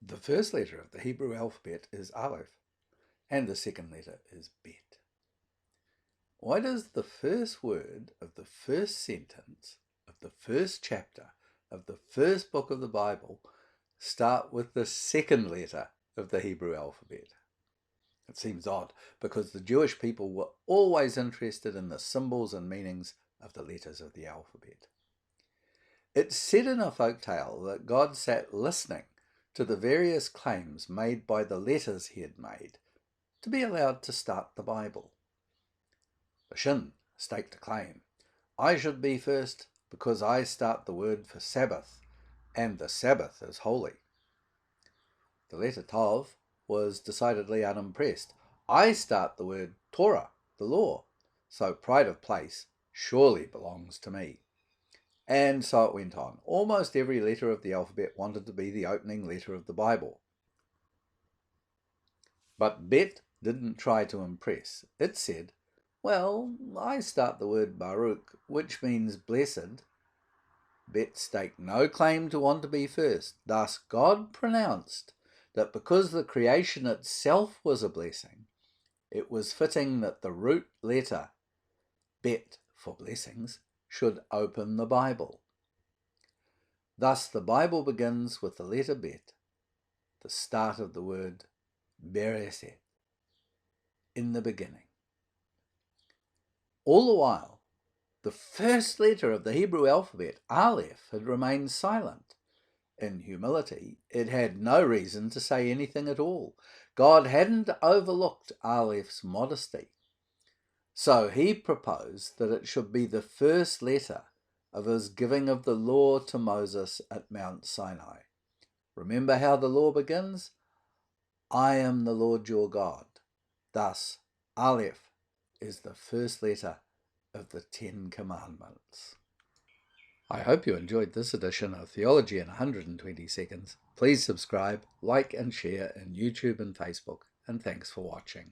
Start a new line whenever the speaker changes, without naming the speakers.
The first letter of the Hebrew alphabet is aleph, and the second letter is bet. Why does the first word of the first sentence of the first chapter of the first book of the Bible start with the second letter of the Hebrew alphabet? It seems odd because the Jewish people were always interested in the symbols and meanings of the letters of the alphabet. It's said in a folk tale that God sat listening to the various claims made by the letters he had made to be allowed to start the Bible. The Shin staked a claim. I should be first because I start the word for Sabbath, and the Sabbath is holy. The letter Tav was decidedly unimpressed. I start the word Torah, the law, so pride of place surely belongs to me. And so it went on. Almost every letter of the alphabet wanted to be the opening letter of the Bible. But Bet didn't try to impress. It said, well, I start the word Baruch, which means blessed. Bet staked no claim to want to be first. Thus God pronounced that because the creation itself was a blessing, it was fitting that the root letter, Bet for blessings, should open the Bible. Thus the Bible begins with the letter Bet, the start of the word Bereseth, in the beginning. All the while, the first letter of the Hebrew alphabet, aleph, had remained silent. In humility, it had no reason to say anything at all. God hadn't overlooked aleph's modesty. So he proposed that it should be the first letter of his giving of the law to Moses at Mount Sinai. Remember how the law begins? I am the Lord your God. Thus, aleph is the first letter of the 10 Commandments. I hope you enjoyed this edition of Theology in 120 Seconds. Please subscribe, like and share in YouTube and Facebook, and thanks for watching.